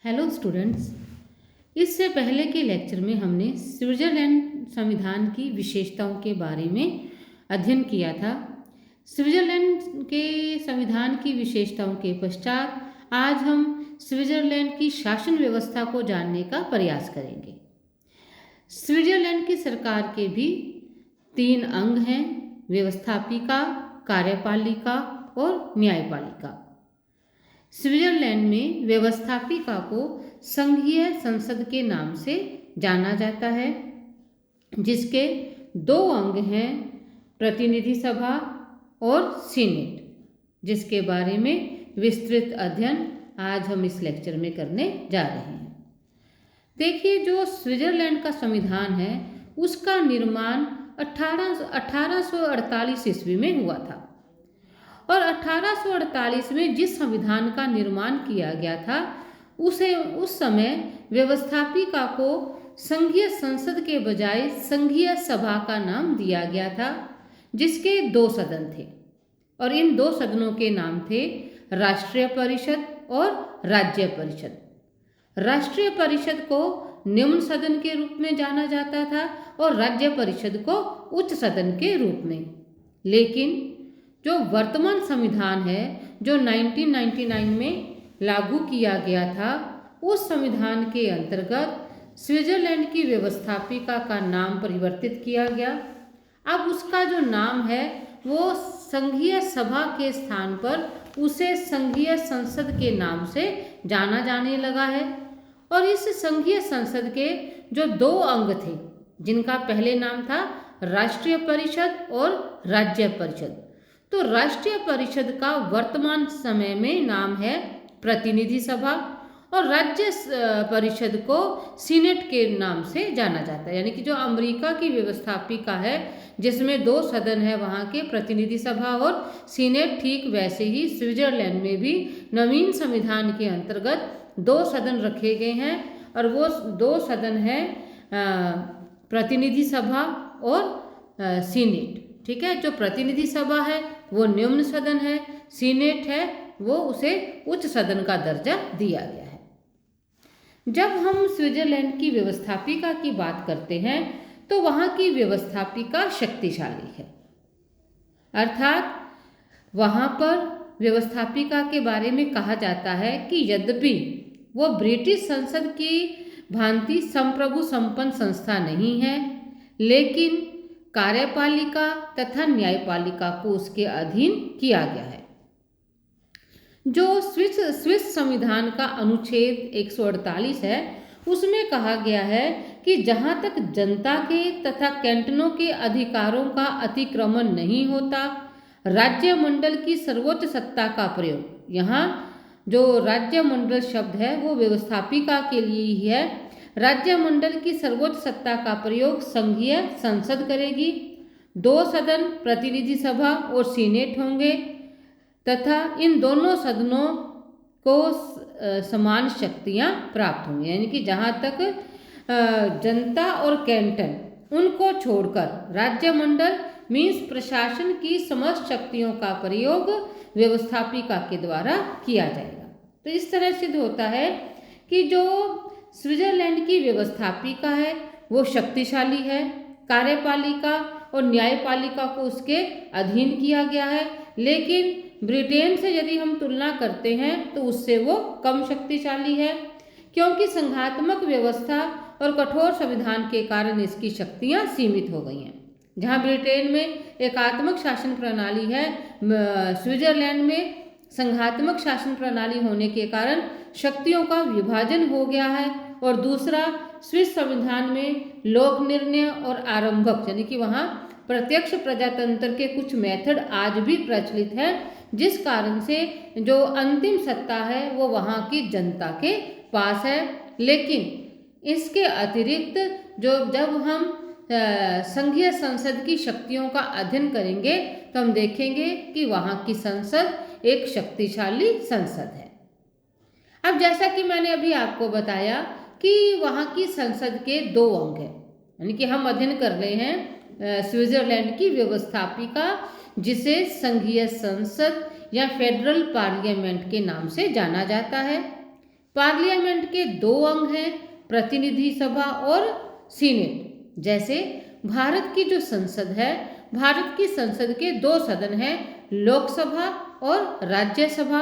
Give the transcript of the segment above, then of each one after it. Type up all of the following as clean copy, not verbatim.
Hello students. इससे पहले के लेक्चर में हमने स्विट्ज़रलैंड संविधान की विशेषताओं के बारे में अध्ययन किया था। स्विट्ज़रलैंड के संविधान की विशेषताओं के पश्चात आज हम स्विट्ज़रलैंड की शासन व्यवस्था को जानने का प्रयास करेंगे। स्विट्ज़रलैंड की सरकार के भी 3 अंग हैं: व्यवस्थापिका, कार्यपालिका और न्यायपालिका। स्विट्ज़रलैंड में व्यवस्थापिका को संघीय संसद के नाम से जाना जाता है, जिसके 2 अंग हैं: प्रतिनिधि सभा और सीनेट, जिसके बारे में विस्तृत अध्ययन आज हम इस लेक्चर में करने जा रहे हैं। देखिए, जो स्विट्ज़रलैंड का संविधान है उसका निर्माण 1848 ईस्वी में हुआ था और 1848 में जिस संविधान का निर्माण किया गया था उस समय व्यवस्थापिका को संघीय संसद के बजाय संघीय सभा का नाम दिया गया था, जिसके 2 सदन थे और इन 2 सदनों के नाम थे राष्ट्रीय परिषद और राज्य परिषद। राष्ट्रीय परिषद को निम्न सदन के रूप में जाना जाता था और राज्य परिषद को उच्च सदन के रूप में। लेकिन जो वर्तमान संविधान है, जो 1999 में लागू किया गया था, उस संविधान के अंतर्गत स्विट्ज़रलैंड की व्यवस्थापिका का नाम परिवर्तित किया गया। अब उसका जो नाम है वो संघीय सभा के स्थान पर उसे संघीय संसद के नाम से जाना जाने लगा है। और इस संघीय संसद के जो 2 अंग थे, जिनका पहले नाम था राष्ट्रीय परिषद और राज्य परिषद, तो राष्ट्रीय परिषद का वर्तमान समय में नाम है प्रतिनिधि सभा और राज्य परिषद को सीनेट के नाम से जाना जाता है। यानी कि जो अमेरिका की व्यवस्थापिका है जिसमें 2 सदन है, वहाँ के प्रतिनिधि सभा और सीनेट, ठीक वैसे ही स्विट्ज़रलैंड में भी नवीन संविधान के अंतर्गत 2 सदन रखे गए हैं और वो 2 सदन हैं प्रतिनिधि सभा और सीनेट। ठीक है, जो प्रतिनिधि सभा है वो निम्न सदन है, सीनेट है वो उसे उच्च सदन का दर्जा दिया गया है। जब हम स्विट्ज़रलैंड की व्यवस्थापिका की बात करते हैं तो वहाँ की व्यवस्थापिका शक्तिशाली है, अर्थात वहाँ पर व्यवस्थापिका के बारे में कहा जाता है कि यद्यपि वो ब्रिटिश संसद की भांति संप्रभु संपन्न संस्था नहीं है, लेकिन कार्यपालिका तथा न्यायपालिका को उसके अधीन किया गया है। जो स्विस संविधान का अनुच्छेद 148 है उसमें कहा गया है कि जहाँ तक जनता के तथा कैंटनों के अधिकारों का अतिक्रमण नहीं होता, राज्य मंडल की सर्वोच्च सत्ता का प्रयोग, यहाँ जो राज्य मंडल शब्द है वो व्यवस्थापिका के लिए ही है, राज्य मंडल की सर्वोच्च सत्ता का प्रयोग संघीय संसद करेगी। 2 सदन प्रतिनिधि सभा और सीनेट होंगे तथा इन दोनों सदनों को समान शक्तियां प्राप्त होंगी। यानी कि जहाँ तक जनता और कैंटन, उनको छोड़कर राज्य मंडल मीन्स प्रशासन की समस्त शक्तियों का प्रयोग व्यवस्थापिका के द्वारा किया जाएगा। तो इस तरह सिद्ध होता है कि जो स्विट्ज़रलैंड की व्यवस्थापिका है वो शक्तिशाली है, कार्यपालिका और न्यायपालिका को उसके अधीन किया गया है, लेकिन ब्रिटेन से यदि हम तुलना करते हैं तो उससे वो कम शक्तिशाली है, क्योंकि संघात्मक व्यवस्था और कठोर संविधान के कारण इसकी शक्तियां सीमित हो गई हैं। जहां ब्रिटेन में एकात्मक शासन प्रणाली है, स्विट्ज़रलैंड में संघात्मक शासन प्रणाली होने के कारण शक्तियों का विभाजन हो गया है। और दूसरा, स्विस संविधान में लोक निर्णय और आरंभक, यानी कि वहाँ प्रत्यक्ष प्रजातंत्र के कुछ मेथड आज भी प्रचलित है, जिस कारण से जो अंतिम सत्ता है वो वहाँ की जनता के पास है। लेकिन इसके अतिरिक्त जब हम संघीय संसद की शक्तियों का अध्ययन करेंगे तो हम देखेंगे कि वहाँ की संसद एक शक्तिशाली संसद है। अब जैसा कि मैंने अभी आपको बताया कि वहाँ की संसद के 2 अंग हैं, यानी कि हम अध्ययन कर रहे हैं स्विट्ज़रलैंड की व्यवस्थापिका, जिसे संघीय संसद या फेडरल पार्लियामेंट के नाम से जाना जाता है। पार्लियामेंट के दो अंग हैं, प्रतिनिधि सभा और सीनेट। जैसे भारत की जो संसद है, भारत की संसद के दो सदन हैं, लोकसभा और राज्यसभा।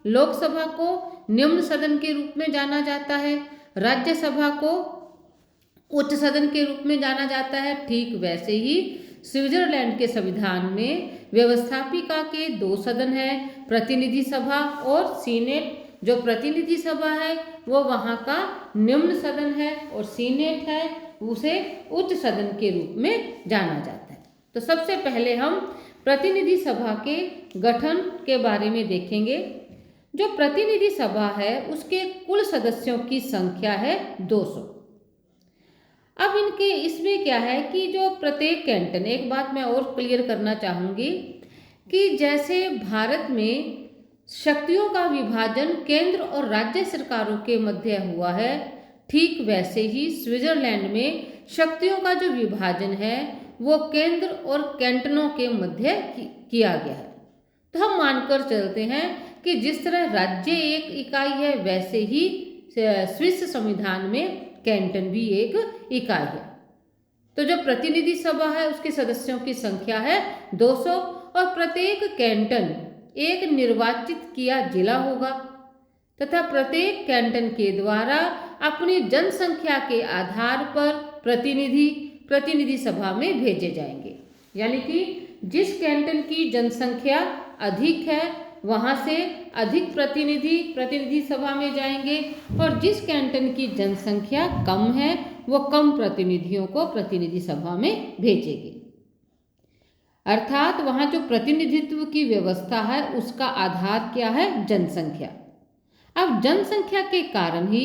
लोकसभा को निम्न सदन के रूप में जाना जाता है, राज्यसभा को उच्च सदन के रूप में जाना जाता है। ठीक वैसे ही स्विट्जरलैंड के संविधान में व्यवस्थापिका के दो सदन हैं, प्रतिनिधि सभा और सीनेट। जो प्रतिनिधि सभा है वो वहाँ का निम्न सदन है और सीनेट है उसे उच्च सदन के रूप में जाना जाता है। तो सबसे पहले हम प्रतिनिधि सभा के गठन के बारे में देखेंगे। जो प्रतिनिधि सभा है उसके कुल सदस्यों की संख्या है 200। अब इनके इसमें क्या है कि जो प्रत्येक कैंटन, एक बात मैं और क्लियर करना चाहूँगी कि जैसे भारत में शक्तियों का विभाजन केंद्र और राज्य सरकारों के मध्य हुआ है, ठीक वैसे ही स्विट्जरलैंड में शक्तियों का जो विभाजन है वो केंद्र और कैंटनों के मध्य किया गया है। तो हम मानकर चलते हैं कि जिस तरह राज्य एक इकाई है वैसे ही स्विस संविधान में कैंटन भी एक इकाई है। तो जो प्रतिनिधि सभा है उसके सदस्यों की संख्या है 200 और प्रत्येक कैंटन एक निर्वाचित किया जिला होगा तथा प्रत्येक कैंटन के द्वारा अपनी जनसंख्या के आधार पर प्रतिनिधि सभा में भेजे जाएंगे। यानी कि जिस कैंटन की जनसंख्या अधिक है वहाँ से अधिक प्रतिनिधि सभा में जाएंगे और जिस कैंटन की जनसंख्या कम है वो कम प्रतिनिधियों को प्रतिनिधि सभा में भेजेंगे। अर्थात वहाँ जो प्रतिनिधित्व की व्यवस्था है उसका आधार क्या है? जनसंख्या। अब जनसंख्या के कारण ही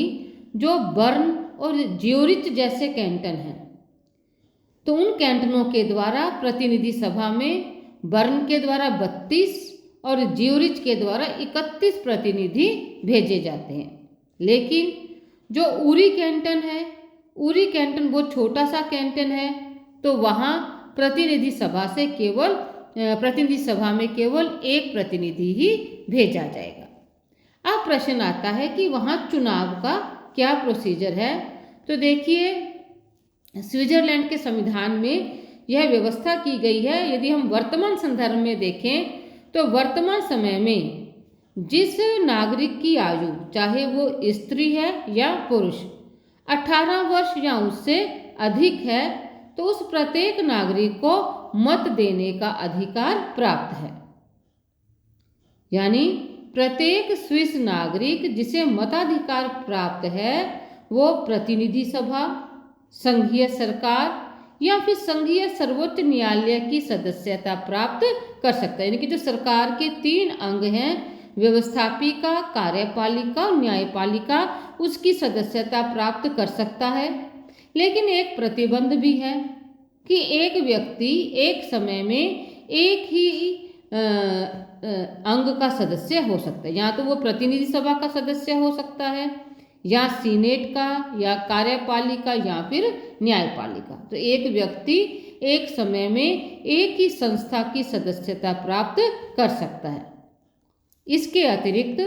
जो बर्न और ज्यूरिच जैसे कैंटन हैं तो उन कैंटनों के द्वारा प्रतिनिधि सभा में बर्न के द्वारा 32 और ज्यूरिच के द्वारा 31 प्रतिनिधि भेजे जाते हैं। लेकिन जो उरी कैंटन है, उरी कैंटन बहुत छोटा सा कैंटन है तो वहाँ प्रतिनिधि सभा में केवल एक प्रतिनिधि ही भेजा जाएगा। अब प्रश्न आता है कि वहाँ चुनाव का क्या प्रोसीजर है। तो देखिए स्विट्जरलैंड के संविधान में यह व्यवस्था की गई है। यदि हम वर्तमान संदर्भ में देखें तो वर्तमान समय में जिस नागरिक की आयु, चाहे वो स्त्री है या पुरुष, 18 वर्ष या उससे अधिक है तो उस प्रत्येक नागरिक को मत देने का अधिकार प्राप्त है। यानी प्रत्येक स्विस नागरिक जिसे मताधिकार प्राप्त है वो प्रतिनिधि सभा, संघीय सरकार या फिर संघीय सर्वोच्च न्यायालय की सदस्यता प्राप्त कर सकता है। यानी कि जो सरकार के 3 अंग हैं, व्यवस्थापिका, कार्यपालिका और न्यायपालिका, उसकी सदस्यता प्राप्त कर सकता है। लेकिन एक प्रतिबंध भी है कि एक व्यक्ति एक समय में एक ही अंग का सदस्य हो सकता है। या तो वो प्रतिनिधि सभा का सदस्य हो सकता है या सीनेट का या कार्यपालिका या फिर न्यायपालिका। तो एक व्यक्ति एक समय में एक ही संस्था की सदस्यता प्राप्त कर सकता है। इसके अतिरिक्त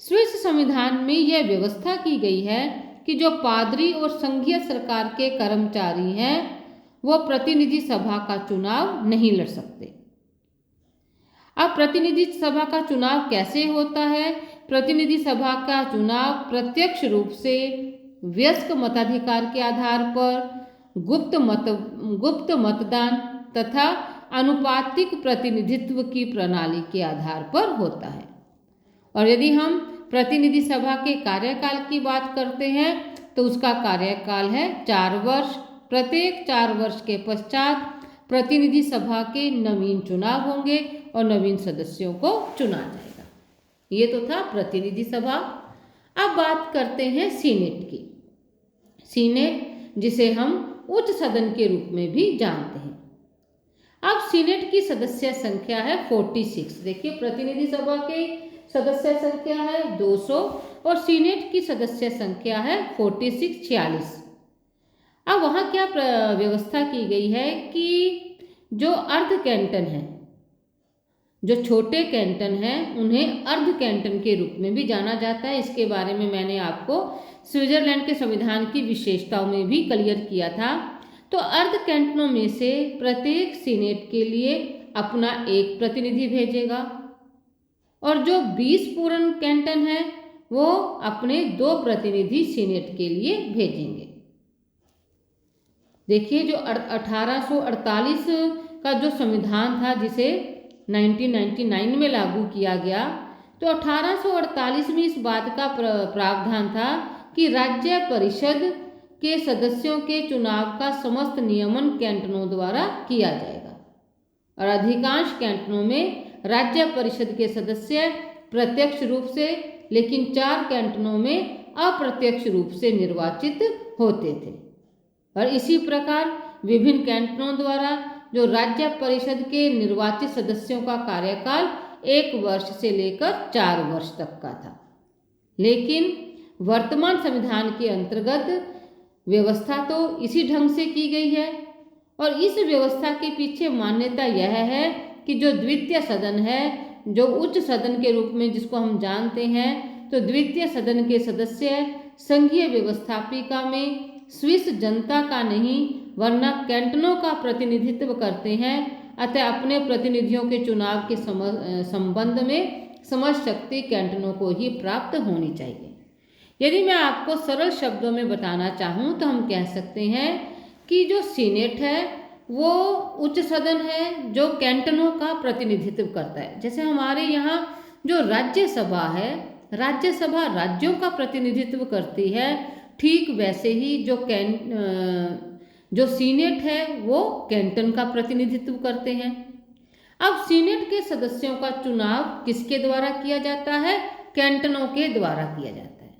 स्विस संविधान में यह व्यवस्था की गई है कि जो पादरी और संघीय सरकार के कर्मचारी हैं वो प्रतिनिधि सभा का चुनाव नहीं लड़ सकते। अब प्रतिनिधि सभा का चुनाव कैसे होता है? प्रतिनिधि सभा का चुनाव प्रत्यक्ष रूप से वयस्क मताधिकार के आधार पर गुप्त मतदान तथा अनुपातिक प्रतिनिधित्व की प्रणाली के आधार पर होता है। और यदि हम प्रतिनिधि सभा के कार्यकाल की बात करते हैं तो उसका कार्यकाल है 4 वर्ष। प्रत्येक 4 वर्ष के पश्चात प्रतिनिधि सभा के नवीन चुनाव होंगे और नवीन सदस्यों को चुना जाएगा। ये तो था प्रतिनिधि सभा। अब बात करते हैं सीनेट की। सीनेट जिसे हम उच्च सदन के रूप में भी जानते हैं। अब सीनेट की सदस्य संख्या है 46। देखिए प्रतिनिधि सभा के सदस्य संख्या है 200 और सीनेट की सदस्य संख्या है 46। अब वहाँ क्या व्यवस्था की गई है कि जो अर्ध कैंटन है जो छोटे कैंटन हैं उन्हें अर्ध कैंटन के रूप में भी जाना जाता है। इसके बारे में मैंने आपको स्विट्जरलैंड के संविधान की विशेषताओं में भी क्लियर किया था। तो अर्ध कैंटनों में से प्रत्येक सीनेट के लिए अपना एक प्रतिनिधि भेजेगा और जो 20 पूर्ण कैंटन है वो अपने 2 प्रतिनिधि सीनेट के लिए भेजेंगे। देखिए, जो 1848 का जो संविधान था जिसे 1999 में लागू किया गया, तो 1848 में इस बात का प्रावधान था कि राज्य परिषद के सदस्यों के चुनाव का समस्त नियमन कैंटनों द्वारा किया जाएगा और अधिकांश कैंटनों में राज्य परिषद के सदस्य प्रत्यक्ष रूप से, लेकिन 4 कैंटनों में अप्रत्यक्ष रूप से निर्वाचित होते थे। और इसी प्रकार विभिन्न कैंटनों द्वारा जो राज्य परिषद के निर्वाचित सदस्यों का कार्यकाल 1 वर्ष से लेकर 4 वर्ष तक का था। लेकिन वर्तमान संविधान के अंतर्गत व्यवस्था तो इसी ढंग से की गई है और इस व्यवस्था के पीछे मान्यता यह है कि जो द्वितीय सदन है, जो उच्च सदन के रूप में जिसको हम जानते हैं, तो द्वितीय सदन के सदस्य संघीय व्यवस्थापिका में स्विस जनता का नहीं वरना कैंटनों का प्रतिनिधित्व करते हैं। अतः अपने प्रतिनिधियों के चुनाव के संबंध में समझ शक्ति कैंटनों को ही प्राप्त होनी चाहिए। यदि मैं आपको सरल शब्दों में बताना चाहूँ तो हम कह सकते हैं कि जो सीनेट है वो उच्च सदन है जो कैंटनों का प्रतिनिधित्व करता है। जैसे हमारे यहाँ जो राज्यसभा है, राज्यसभा राज्यों का प्रतिनिधित्व करती है, ठीक वैसे ही जो सीनेट है वो कैंटन का प्रतिनिधित्व करते हैं। अब सीनेट के सदस्यों का चुनाव किसके द्वारा किया जाता है? कैंटनों के द्वारा किया जाता है।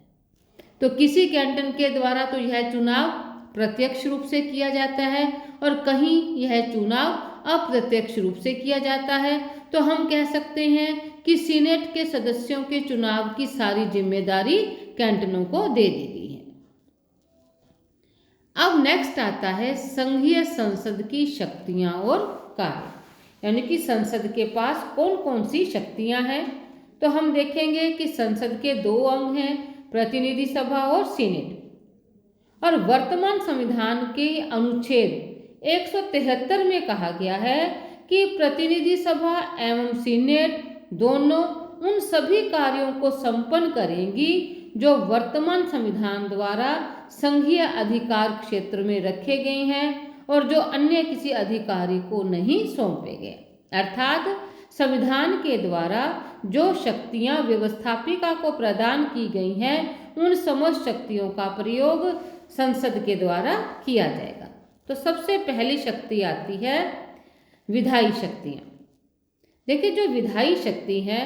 तो किसी कैंटन के द्वारा तो यह चुनाव प्रत्यक्ष रूप से किया जाता है और कहीं यह चुनाव अप्रत्यक्ष रूप से किया जाता है। तो हम कह सकते हैं कि सीनेट के सदस्यों के चुनाव की सारी जिम्मेदारी कैंटनों को दे दी गई है। अब नेक्स्ट आता है संघीय संसद की शक्तियां और कार्य, यानी कि संसद के पास कौन कौन सी शक्तियां हैं। तो हम देखेंगे कि संसद के 2 अंग हैं, प्रतिनिधि सभा और सीनेट। और वर्तमान संविधान के अनुच्छेद 173 में कहा गया है कि प्रतिनिधि सभा एवं सीनेट दोनों उन सभी कार्यों को संपन्न करेंगी जो वर्तमान संविधान द्वारा संघीय अधिकार क्षेत्र में रखे गए हैं और जो अन्य किसी अधिकारी को नहीं सौंपे गए। अर्थात संविधान के द्वारा जो शक्तियां व्यवस्थापिका को प्रदान की गई हैं उन समस्त शक्तियों का प्रयोग संसद के द्वारा किया जाएगा। तो सबसे पहली शक्ति आती है विधायी शक्तियाँ। देखिए, जो विधायी शक्ति है,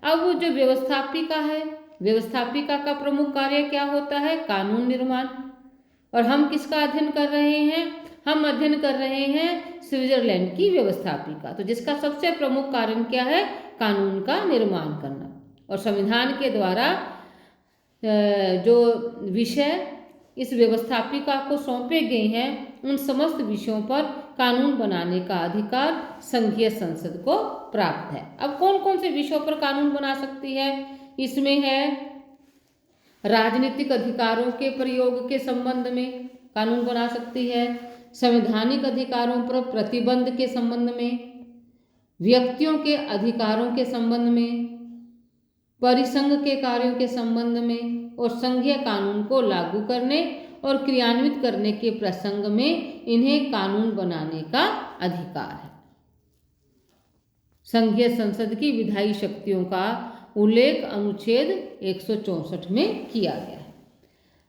अब जो व्यवस्थापिका है, व्यवस्थापिका का प्रमुख कार्य क्या होता है? कानून निर्माण। और हम किसका अध्ययन कर रहे हैं? हम अध्ययन कर रहे हैं स्विट्जरलैंड की व्यवस्थापिका, तो जिसका सबसे प्रमुख कारण क्या है? कानून का निर्माण करना। और संविधान के द्वारा जो विषय इस व्यवस्थापिका को सौंपे गए हैं उन समस्त विषयों पर कानून बनाने का अधिकार संघीय संसद को प्राप्त है। अब कौन कौन से विषयों पर कानून बना सकती है? इसमें है राजनीतिक अधिकारों के प्रयोग के संबंध में कानून बना सकती है, संवैधानिक अधिकारों पर प्रतिबंध के संबंध में, व्यक्तियों के अधिकारों के संबंध में, परिसंघ के कार्यों के संबंध में और संघीय कानून को लागू करने और क्रियान्वित करने के प्रसंग में इन्हें कानून बनाने का अधिकार है। संघीय संसद की विधायी शक्तियों का उल्लेख अनुच्छेद 164 में किया गया है।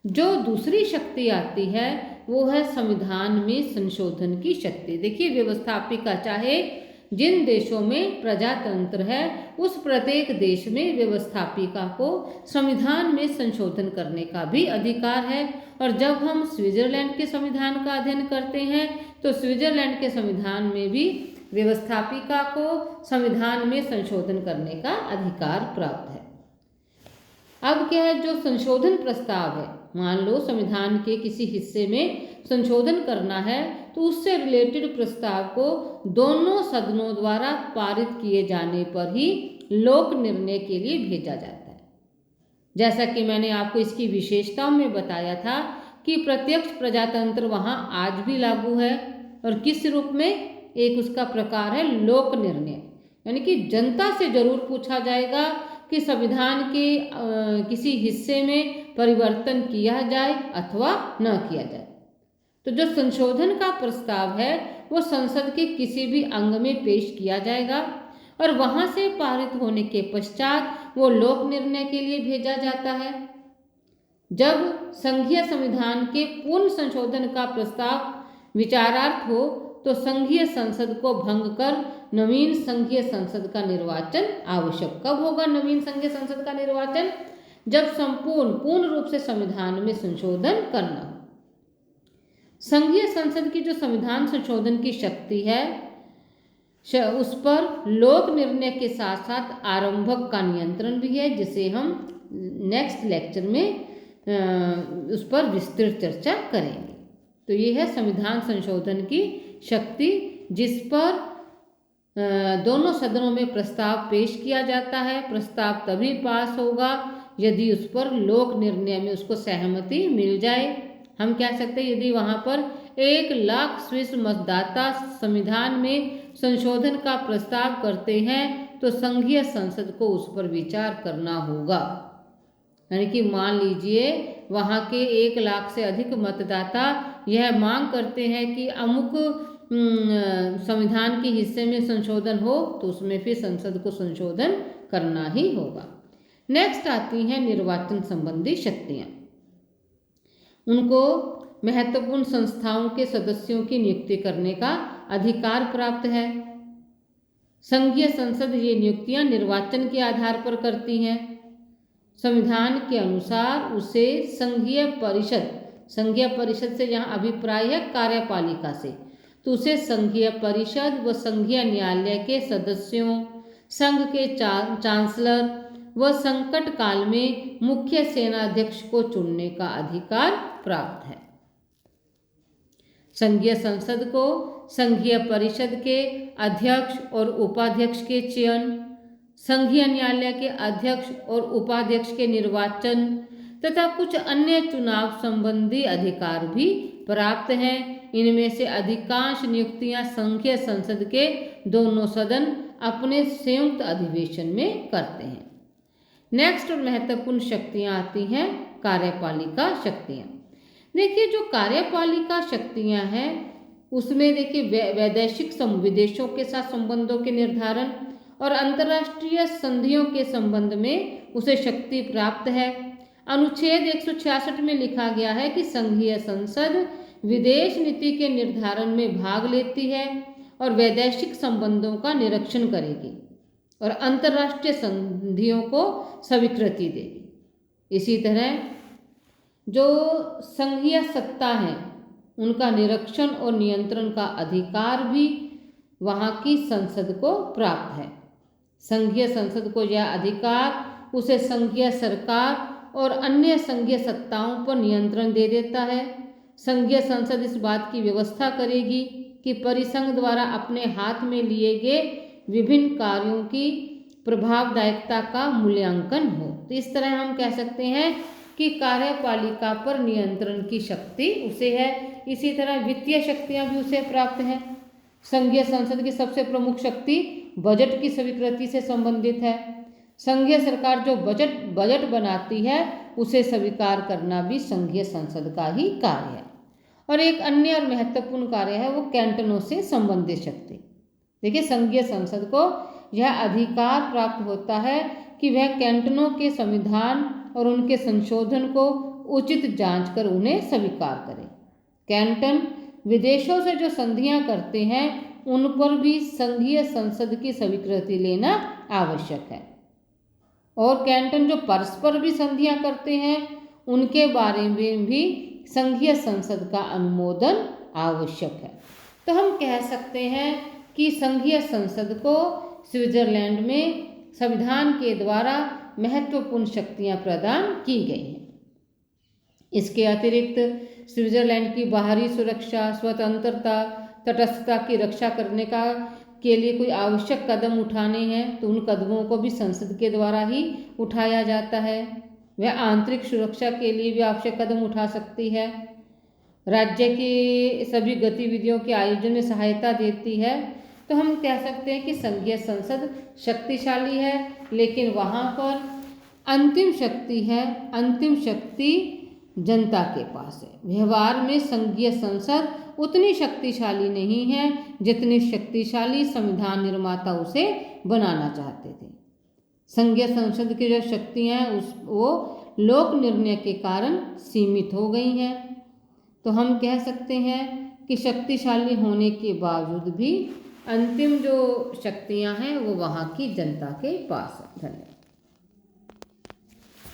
जो दूसरी शक्ति आती है वो है संविधान में संशोधन की शक्ति। देखिए, व्यवस्थापिका चाहे जिन देशों में प्रजातंत्र है उस प्रत्येक देश में व्यवस्थापिका को संविधान में संशोधन करने का भी अधिकार है। और जब हम स्विट्जरलैंड के संविधान का अध्ययन करते हैं तो स्विट्जरलैंड के संविधान में भी व्यवस्थापिका को संविधान में संशोधन करने का अधिकार प्राप्त है। अब क्या है, जो संशोधन प्रस्ताव है, मान लो संविधान के किसी हिस्से में संशोधन करना है तो उससे रिलेटेड प्रस्ताव को दोनों सदनों द्वारा पारित किए जाने पर ही लोक निर्णय के लिए भेजा जाता है। जैसा कि मैंने आपको इसकी विशेषताओं में बताया था कि प्रत्यक्ष प्रजातंत्र वहाँ आज भी लागू है, और किस रूप में, एक उसका प्रकार है लोक निर्णय, यानी कि जनता से जरूर पूछा जाएगा कि संविधान के किसी हिस्से में परिवर्तन किया जाए अथवा न किया जाए। तो जो संशोधन का प्रस्ताव है वो संसद के किसी भी अंग में पेश किया जाएगा और वहां से पारित होने के पश्चात वो लोक निर्णय के लिए भेजा जाता है। जब संघीय संविधान के पूर्ण संशोधन का प्रस्ताव विचारार्थ हो तो संघीय संसद को भंग कर नवीन संघीय संसद का निर्वाचन आवश्यक। कब होगा नवीन संघीय संसद का निर्वाचन? जब पूर्ण रूप से संविधान में संशोधन करना हो। संघीय संसद की जो संविधान संशोधन की शक्ति है उस पर लोक निर्णय के साथ साथ आरंभक का नियंत्रण भी है, जिसे हम नेक्स्ट लेक्चर में उस पर विस्तृत चर्चा करेंगे। तो ये है संविधान संशोधन की शक्ति, जिस पर दोनों सदनों में प्रस्ताव पेश किया जाता है। प्रस्ताव तभी पास होगा यदि उस पर लोक निर्णय में उसको सहमति मिल जाए। हम कह सकते हैं यदि वहाँ पर 1,00,000 स्विस मतदाता संविधान में संशोधन का प्रस्ताव करते हैं तो संघीय संसद को उस पर विचार करना होगा। यानी कि मान लीजिए वहाँ के 1,00,000 से अधिक मतदाता यह मांग करते हैं कि अमुक संविधान के हिस्से में संशोधन हो, तो उसमें फिर संसद को संशोधन करना ही होगा। नेक्स्ट आती हैं निर्वाचन संबंधी शक्तियाँ। उनको महत्वपूर्ण संस्थाओं के सदस्यों की नियुक्ति करने का अधिकार प्राप्त है। संघीय संसद ये नियुक्तियां निर्वाचन के आधार पर करती हैं। संविधान के अनुसार उसे संघीय परिषद से यहाँ अभिप्राय है कार्यपालिका से, तो उसे संघीय परिषद व संघीय न्यायालय के सदस्यों, संघ के चांसलर व संकट काल में मुख्य सेनाध्यक्ष को चुनने का अधिकार प्राप्त है। संघीय संसद को संघीय परिषद के अध्यक्ष और उपाध्यक्ष के चयन, संघीय न्यायालय के अध्यक्ष और उपाध्यक्ष के निर्वाचन तथा कुछ अन्य चुनाव संबंधी अधिकार भी प्राप्त हैं। इनमें से अधिकांश नियुक्तियां संघीय संसद के दोनों सदन अपने संयुक्त अधिवेशन में करते हैं। नेक्स्ट और महत्वपूर्ण शक्तियां आती हैं कार्यपालिका शक्तियां। देखिए जो कार्यपालिका शक्तियां हैं उसमें देखिए वैदेशिक विदेशों के साथ संबंधों के निर्धारण और अंतर्राष्ट्रीय संधियों के संबंध में उसे शक्ति प्राप्त है। अनुच्छेद 166 में लिखा गया है कि संघीय संसद विदेश नीति के निर्धारण में भाग लेती है और वैदेशिक संबंधों का निरीक्षण करेगी और अंतर्राष्ट्रीय संधियों को स्वीकृति देगी। इसी तरह जो संघीय सत्ता है उनका निरीक्षण और नियंत्रण का अधिकार भी वहाँ की संसद को प्राप्त है। संघीय संसद को यह अधिकार उसे संघीय सरकार और अन्य संघीय सत्ताओं पर नियंत्रण दे देता है। संघीय संसद इस बात की व्यवस्था करेगी कि परिसंघ द्वारा अपने हाथ में लिए गए विभिन्न कार्यों की प्रभावदायकता का मूल्यांकन हो। तो इस तरह हम कह सकते हैं कि कार्यपालिका पर नियंत्रण की शक्ति उसे है। इसी तरह वित्तीय शक्तियां भी उसे प्राप्त हैं। संघीय संसद की सबसे प्रमुख शक्ति बजट की स्वीकृति से संबंधित है। संघीय सरकार जो बजट बनाती है उसे स्वीकार करना भी संघीय संसद का ही कार्य है। और एक अन्य और महत्वपूर्ण कार्य है वो कैंटनों से संबंधित शक्ति। देखिए संघीय संसद को यह अधिकार प्राप्त होता है कि वह कैंटनों के संविधान और उनके संशोधन को उचित जांच कर उन्हें स्वीकार करे। कैंटन विदेशों से जो संधियां करते हैं उन पर भी संघीय संसद की स्वीकृति लेना आवश्यक है। और कैंटन जो परस्पर भी संधियां करते हैं उनके बारे में भी संघीय संसद का अनुमोदन आवश्यक है। तो हम कह सकते हैं कि संघीय संसद को स्विट्जरलैंड में संविधान के द्वारा महत्वपूर्ण शक्तियां प्रदान की गई हैं। इसके अतिरिक्त स्विट्जरलैंड की बाहरी सुरक्षा, स्वतंत्रता, तटस्थता की रक्षा करने के लिए कोई आवश्यक कदम उठाने हैं तो उन कदमों को भी संसद के द्वारा ही उठाया जाता है। वह आंतरिक सुरक्षा के लिए भी आवश्यक कदम उठा सकती है। राज्य की सभी गतिविधियों के आयोजन में सहायता देती है। तो हम कह सकते हैं कि संघीय संसद शक्तिशाली है, लेकिन वहाँ पर अंतिम शक्ति है, अंतिम शक्ति जनता के पास है। व्यवहार में संघीय संसद उतनी शक्तिशाली नहीं है जितनी शक्तिशाली संविधान निर्माता उसे बनाना चाहते थे। संघीय संसद की जो शक्तियाँ हैं वो लोक निर्णय के कारण सीमित हो गई हैं। तो हम कह सकते हैं कि शक्तिशाली होने के बावजूद भी अंतिम जो शक्तियाँ हैं वो वहाँ की जनता के पास है। धन्यवाद।